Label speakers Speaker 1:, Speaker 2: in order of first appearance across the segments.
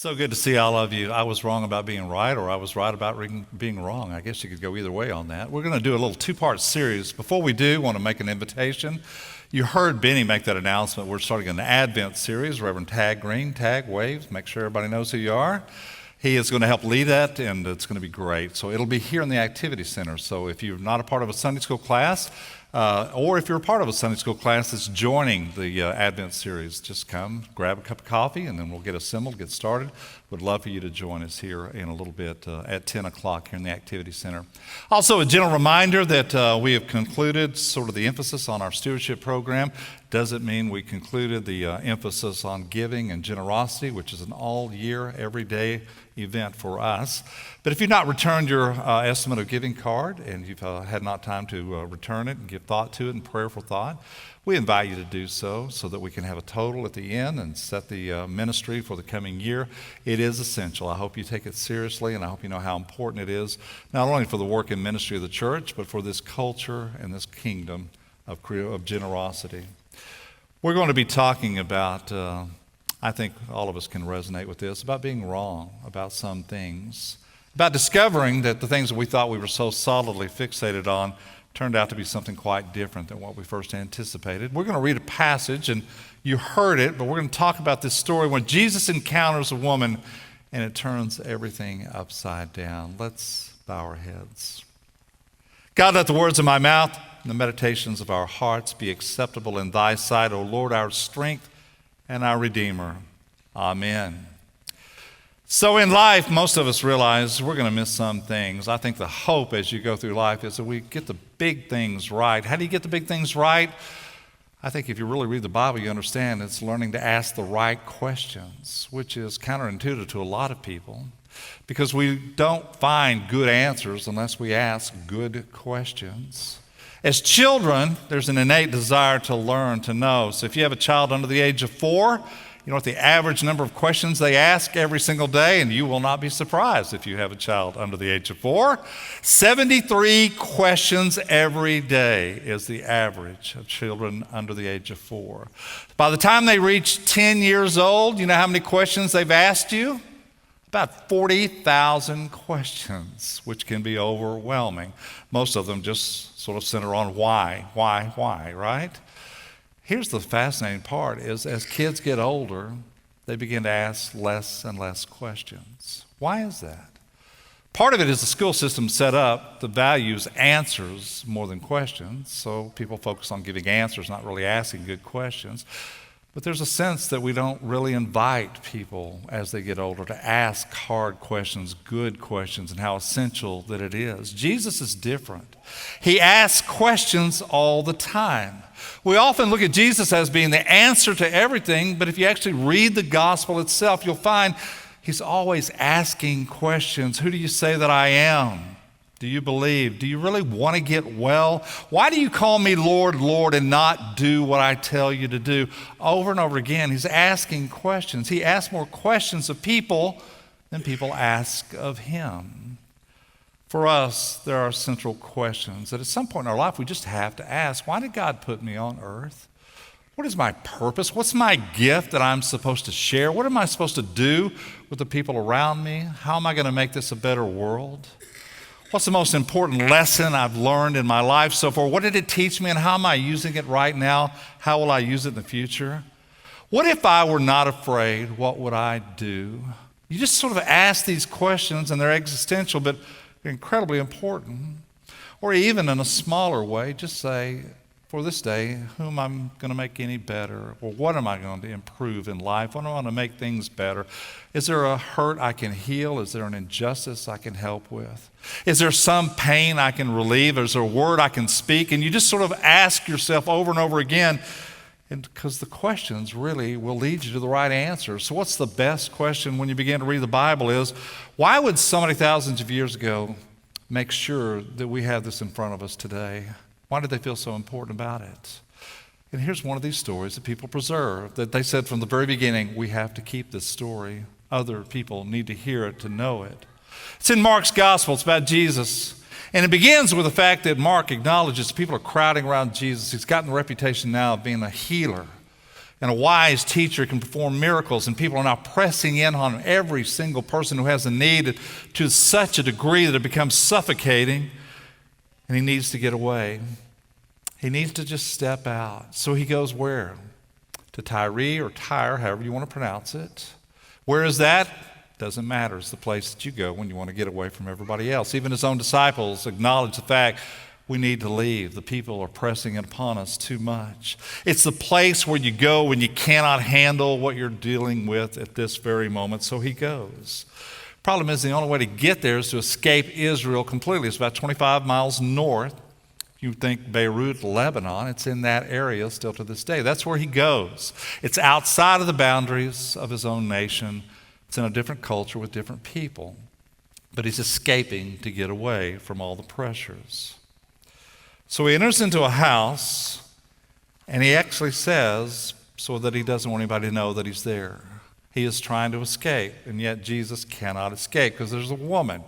Speaker 1: So good to see all of you. I was wrong about being right, or I was right about being wrong. I guess you could go either way on that. We're going to do a little two-part series. Before we do, I want to make an invitation. You heard Benny make that announcement. We're starting an Advent series. Reverend Tag Green, Tag, waves, make sure everybody knows who you are. He is going to help lead that, and it's going to be great. So it'll be here in the Activity Center. So if you're not a part of a Sunday school class, or if you're a part of a Sunday school class that's joining the Advent series, just come, grab a cup of coffee, and then we'll get assembled, get started. Would love for you to join us here in a little bit at 10 o'clock here in the Activity Center. Also, a gentle reminder that we have concluded sort of the emphasis on our stewardship program. Doesn't mean we concluded the emphasis on giving and generosity, which is an all-year, everyday event for us. But if you've not returned your estimate of giving card and you've had not time to return it and give thought to it and prayerful thought, we invite you to do so that we can have a total at the end and set the ministry for the coming year. It is essential. I hope you take it seriously, and I hope you know how important it is, not only for the work and ministry of the church, but for this culture and this kingdom of generosity. We're going to be talking about, I think all of us can resonate with this, about being wrong about some things, about discovering that the things that we thought we were so solidly fixated on turned out to be something quite different than what we first anticipated. We're going to read a passage, and you heard it, but we're going to talk about this story when Jesus encounters a woman and it turns everything upside down. Let's bow our heads. God, let the words of my mouth and the meditations of our hearts be acceptable in thy sight, O Lord, our strength and our Redeemer. Amen. So in life, most of us realize we're going to miss some things. I think the hope as you go through life is that we get the big things right. How do you get the big things right? I think if you really read the Bible, you understand it's learning to ask the right questions, which is counterintuitive to a lot of people, because we don't find good answers unless we ask good questions. As children, there's an innate desire to learn, to know. So if you have a child under the age of 4, you know what the average number of questions they ask every single day, and you will not be surprised if you have a child under the age of 4. 73 questions every day is the average of children under the age of 4. By the time they reach 10 years old, you know how many questions they've asked you? About 40,000 questions, which can be overwhelming. Most of them just sort of center on why, right? Here's the fascinating part is as kids get older, they begin to ask less and less questions. Why is that? Part of it is the school system set up that values answers more than questions, so people focus on giving answers, not really asking good questions. But there's a sense that we don't really invite people as they get older to ask hard questions, good questions, and how essential that it is. Jesus is different. He asks questions all the time. We often look at Jesus as being the answer to everything, but if you actually read the gospel itself, you'll find he's always asking questions. Who do you say that I am? Do you believe? Do you really want to get well? Why do you call me Lord, Lord, and not do what I tell you to do? Over and over again, he's asking questions. He asks more questions of people than people ask of him. For us, there are central questions that at some point in our life we just have to ask. Why did God put me on earth? What is my purpose? What's my gift that I'm supposed to share? What am I supposed to do with the people around me? How am I going to make this a better world? What's the most important lesson I've learned in my life so far? What did it teach me, and how am I using it right now? How will I use it in the future? What if I were not afraid? What would I do? You just sort of ask these questions, and they're existential, but they're incredibly important. Or even in a smaller way, just say, for this day, who am I going to make any better? Or what am I going to improve in life? What am I going to make things better? Is there a hurt I can heal? Is there an injustice I can help with? Is there some pain I can relieve? Is there a word I can speak? And you just sort of ask yourself over and over again, because the questions really will lead you to the right answer. So what's the best question when you begin to read the Bible is, why would somebody thousands of years ago make sure that we have this in front of us today? Why did they feel so important about it? And here's one of these stories that people preserve, that they said from the very beginning, we have to keep this story. Other people need to hear it, to know it. It's in Mark's gospel. It's about Jesus. And it begins with the fact that Mark acknowledges people are crowding around Jesus. He's gotten the reputation now of being a healer. And a wise teacher can perform miracles, and people are now pressing in on every single person who has a need to such a degree that it becomes suffocating, and he needs to get away. He needs to just step out. So he goes where? To Tyre or Tyre, however you want to pronounce it. Where is that? Doesn't matter. It's the place that you go when you want to get away from everybody else. Even his own disciples acknowledge the fact we need to leave. The people are pressing in upon us too much. It's the place where you go when you cannot handle what you're dealing with at this very moment. So he goes. Problem is, the only way to get there is to escape Israel completely. It's about 25 miles north. You think Beirut, Lebanon, it's in that area still to this day. That's where he goes. It's outside of the boundaries of his own nation. It's in a different culture with different people. But he's escaping to get away from all the pressures. So he enters into a house, and he actually says, so that he doesn't want anybody to know that he's there. He is trying to escape, and yet Jesus cannot escape because there's a woman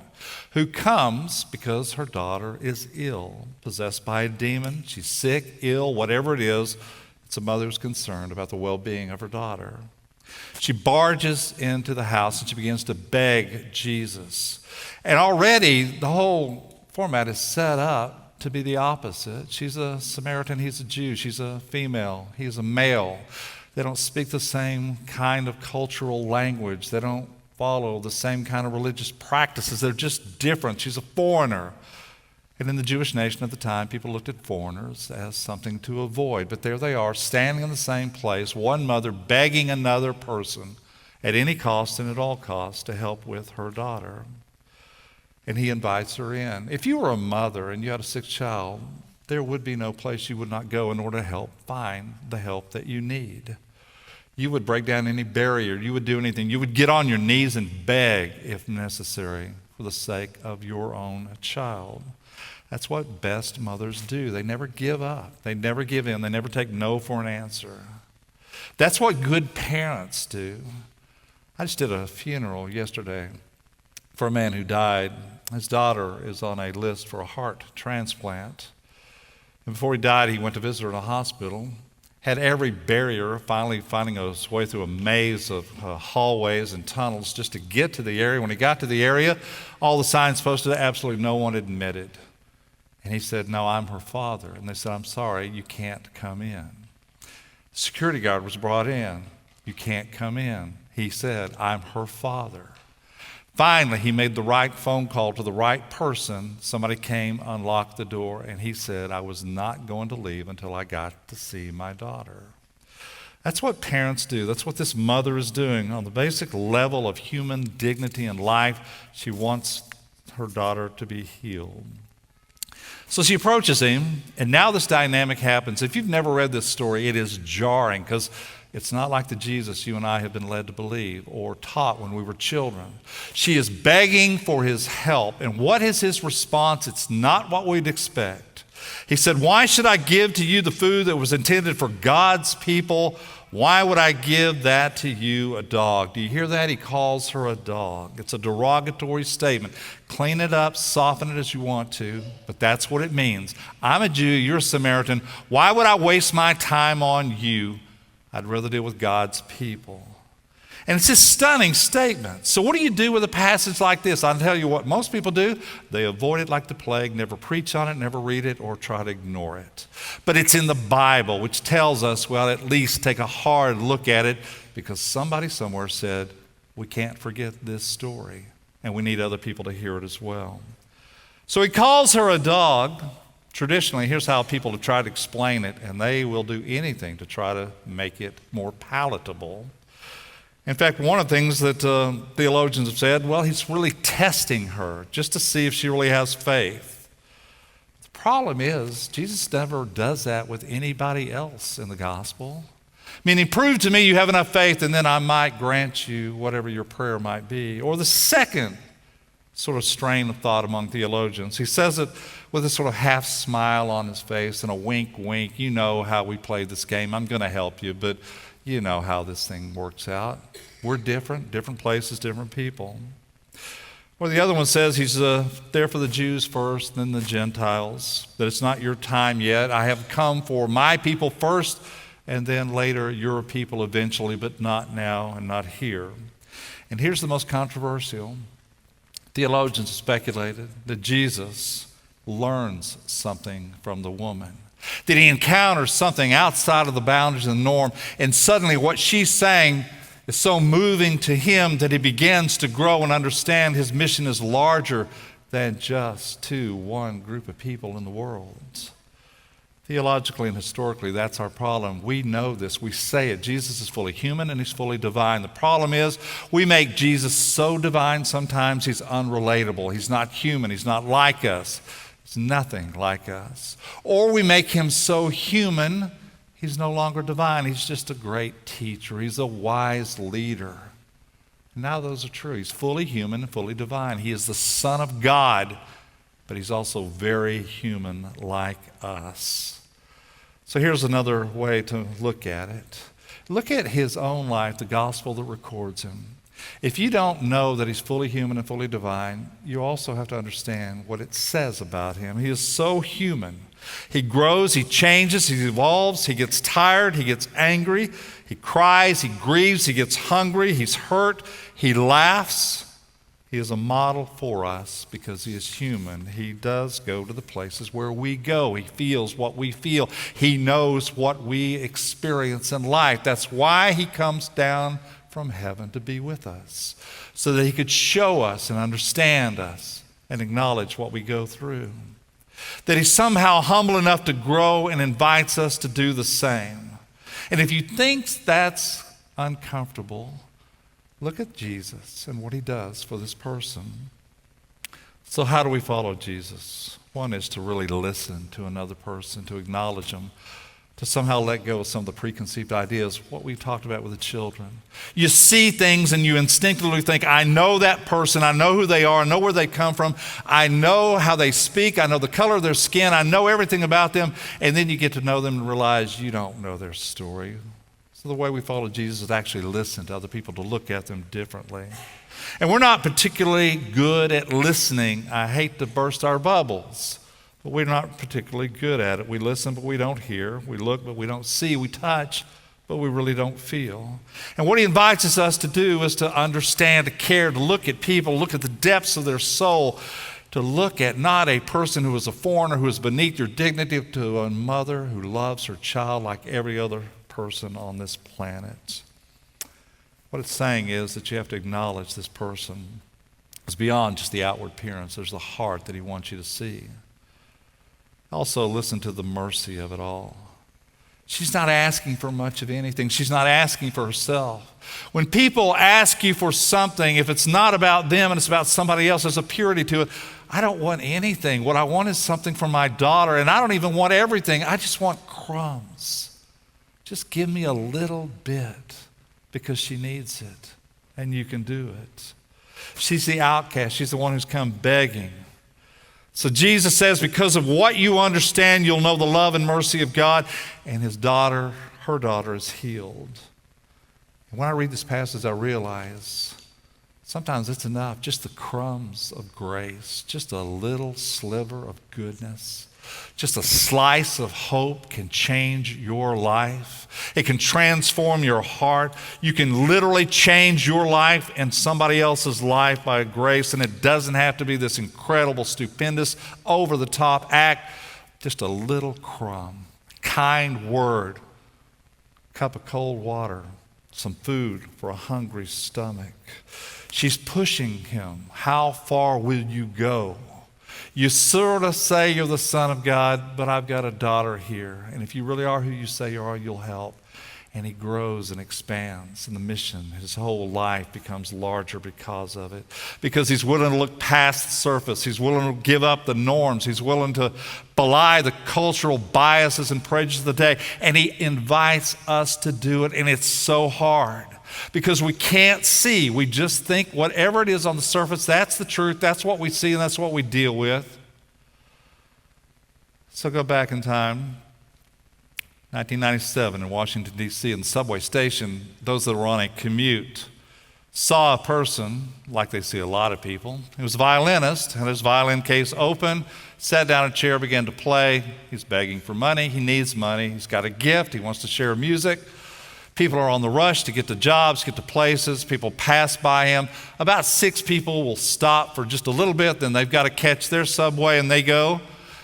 Speaker 1: who comes because her daughter is ill, possessed by a demon. She's sick, ill, whatever it is. It's a mother's concerned about the well-being of her daughter. She barges into the house and she begins to beg Jesus. And already the whole format is set up to be the opposite. She's a Samaritan, he's a Jew. She's a female, he's a male. They don't speak the same kind of cultural language. They don't follow the same kind of religious practices. They're just different. She's a foreigner. And in the Jewish nation at the time, people looked at foreigners as something to avoid. But there they are, standing in the same place, one mother begging another person at any cost and at all costs to help with her daughter. And he invites her in. If you were a mother and you had a sick child, there would be no place you would not go in order to help find the help that you need. You would break down any barrier. You would do anything. You would get on your knees and beg, if necessary, for the sake of your own child. That's what best mothers do. They never give up. They never give in. They never take no for an answer. That's what good parents do. I just did a funeral yesterday for a man who died. His daughter is on a list for a heart transplant. And before he died, he went to visit her in a hospital. Had every barrier, finally finding his way through a maze of hallways and tunnels just to get to the area. When he got to the area, all the signs posted, absolutely no one admitted. And he said, "No, I'm her father." And they said, "I'm sorry, you can't come in." The security guard was brought in. "You can't come in." He said, "I'm her father." Finally, he made the right phone call to the right person. Somebody came, unlocked the door, and he said, "I was not going to leave until I got to see my daughter." That's what parents do. That's what this mother is doing. On the basic level of human dignity and life, she wants her daughter to be healed. So she approaches him, and now this dynamic happens. If you've never read this story, it is jarring because it's not like the Jesus you and I have been led to believe or taught when we were children. She is begging for his help. And what is his response? It's not what we'd expect. He said, "Why should I give to you the food that was intended for God's people? Why would I give that to you, a dog?" Do you hear that? He calls her a dog. It's a derogatory statement. Clean it up, soften it as you want to, but that's what it means. I'm a Jew, you're a Samaritan. Why would I waste my time on you? I'd rather deal with God's people. And it's a stunning statement. So what do you do with a passage like this? I'll tell you what most people do. They avoid it like the plague, never preach on it, never read it, or try to ignore it. But it's in the Bible, which tells us, well, at least take a hard look at it, because somebody somewhere said, we can't forget this story, and we need other people to hear it as well. So he calls her a dog. Traditionally, here's how people have tried to explain it, and they will do anything to try to make it more palatable. In fact, one of the things that theologians have said, well, he's really testing her just to see if she really has faith. The problem is, Jesus never does that with anybody else in the gospel. Meaning, prove to me you have enough faith, and then I might grant you whatever your prayer might be. Or the second sort of strain of thought among theologians. He says it with a sort of half smile on his face and a wink, wink. You know how we play this game. I'm going to help you, but you know how this thing works out. We're different places, different people. Or the other one says he's there for the Jews first, then the Gentiles, that it's not your time yet. I have come for my people first, and then later your people eventually, but not now and not here. And here's the most controversial. Theologians have speculated that Jesus learns something from the woman, that he encounters something outside of the boundaries of the norm, and suddenly what she's saying is so moving to him that he begins to grow and understand his mission is larger than just one group of people in the world. Theologically and historically, that's our problem. We know this. We say it. Jesus is fully human and he's fully divine. The problem is we make Jesus so divine sometimes he's unrelatable. He's not human. He's not like us. He's nothing like us. Or we make him so human, he's no longer divine. He's just a great teacher. He's a wise leader. Now those are true. He's fully human and fully divine. He is the Son of God, but he's also very human like us. So here's another way to look at it. Look at his own life, the gospel that records him. If you don't know that he's fully human and fully divine, you also have to understand what it says about him. He is so human. He grows, he changes, he evolves, he gets tired, he gets angry, he cries, he grieves, he gets hungry, he's hurt, he laughs. He is a model for us because he is human. He does go to the places where we go. He feels what we feel. He knows what we experience in life. That's why he comes down from heaven to be with us, so that he could show us and understand us and acknowledge what we go through. That he's somehow humble enough to grow and invites us to do the same. And if you think that's uncomfortable, look at Jesus and what he does for this person. So how do we follow Jesus? One is to really listen to another person, to acknowledge them, to somehow let go of some of the preconceived ideas, what we talked about with the children. You see things and you instinctively think, I know that person, I know who they are, I know where they come from, I know how they speak, I know the color of their skin, I know everything about them, and then you get to know them and realize you don't know their story. So the way we follow Jesus is to actually listen to other people, to look at them differently. And we're not particularly good at listening. I hate to burst our bubbles, but we're not particularly good at it. We listen, but we don't hear. We look, but we don't see. We touch, but we really don't feel. And what he invites us to do is to understand, to care, to look at people, look at the depths of their soul, to look at not a person who is a foreigner, who is beneath your dignity, to a mother who loves her child like every other person on this planet. What it's saying is that you have to acknowledge this person is beyond just the outward appearance. There's the heart that he wants you to see. Also, listen to the mercy of it all. She's not asking for much of anything. She's not asking for herself. When people ask you for something, if it's not about them and it's about somebody else, there's a purity to it. I don't want anything. What I want is something for my daughter, and I don't even want everything. I just want crumbs. Just give me a little bit because she needs it, and you can do it. She's the outcast. She's the one who's come begging. So Jesus says, because of what you understand, you'll know the love and mercy of God, and her daughter is healed. And when I read this passage, I realize sometimes it's enough, just the crumbs of grace, just a little sliver of goodness. Just a slice of hope can change your life. It can transform your heart. You can literally change your life and somebody else's life by grace, and it doesn't have to be this incredible, stupendous, over-the-top act. Just a little crumb, kind word, cup of cold water, some food for a hungry stomach. She's pushing him. How far will you go? You sort of say you're the Son of God, but I've got a daughter here. And if you really are who you say you are, you'll help. And he grows and expands. And the mission, his whole life becomes larger because of it. Because he's willing to look past the surface. He's willing to give up the norms. He's willing to belie the cultural biases and prejudices of the day. And he invites us to do it. And it's so hard. Because we can't see. We just think whatever it is on the surface, that's the truth, that's what we see, and that's what we deal with. So go back in time, 1997 in Washington, D.C., in the subway station, those that were on a commute saw a person like they see a lot of people. He was a violinist, had his violin case open, sat down in a chair, began to play. He's begging for money. He needs money. He's got a gift. He wants to share music. People are on the rush to get to jobs, get to places. People pass by him. About 6 people will stop for just a little bit, then they've got to catch their subway and they go.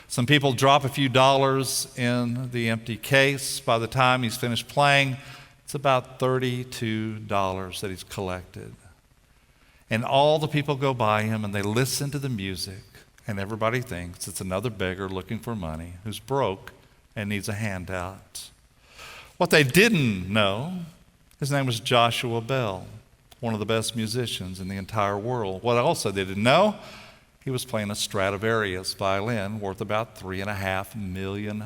Speaker 1: Some people drop a few dollars in the empty case. By the time he's finished playing, it's about $32 that he's collected. And all the people go by him and they listen to the music, and everybody thinks it's another beggar looking for money who's broke and needs a handout. What they didn't know, his name was Joshua Bell, one of the best musicians in the entire world. What also they didn't know, he was playing a Stradivarius violin worth about $3.5 million.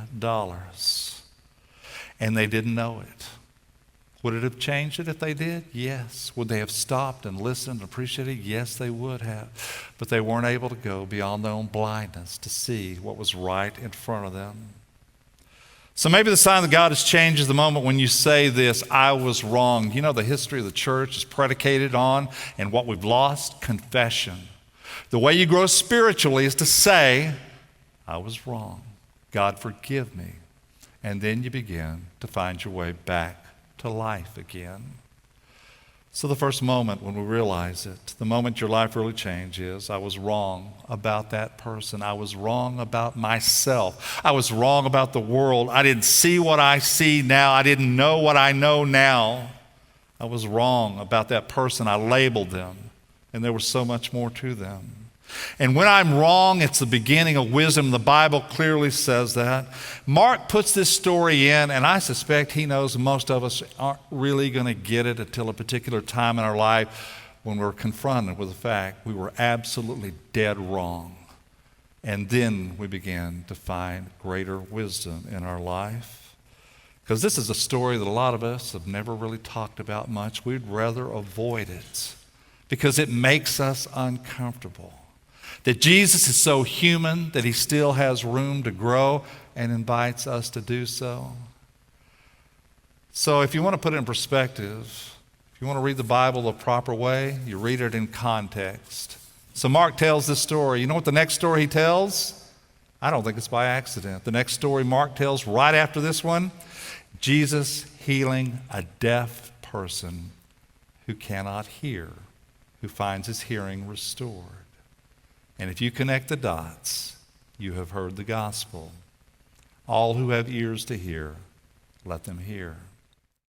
Speaker 1: And they didn't know it. Would it have changed it if they did? Yes. Would they have stopped and listened and appreciated it? Yes, they would have. But they weren't able to go beyond their own blindness to see what was right in front of them. So maybe the sign that God has changed is the moment when you say this, I was wrong. You know, the history of the church is predicated on, and what we've lost, confession. The way you grow spiritually is to say, I was wrong. God, forgive me. And then you begin to find your way back to life again. So the first moment when we realize it, the moment your life really changes, I was wrong about that person. I was wrong about myself. I was wrong about the world. I didn't see what I see now. I didn't know what I know now. I was wrong about that person. I labeled them, and there was so much more to them. And when I'm wrong, it's the beginning of wisdom. The Bible clearly says that. Mark puts this story in, and I suspect he knows most of us aren't really going to get it until a particular time in our life when we're confronted with the fact we were absolutely dead wrong. And then we begin to find greater wisdom in our life. Because this is a story that a lot of us have never really talked about much. We'd rather avoid it because it makes us uncomfortable. That Jesus is so human that he still has room to grow and invites us to do so. So if you want to put it in perspective, if you want to read the Bible the proper way, you read it in context. So Mark tells this story. You know what the next story he tells? I don't think it's by accident. The next story Mark tells right after this one, Jesus healing a deaf person who cannot hear, who finds his hearing restored. And if you connect the dots, you have heard the gospel. All who have ears to hear, let them hear.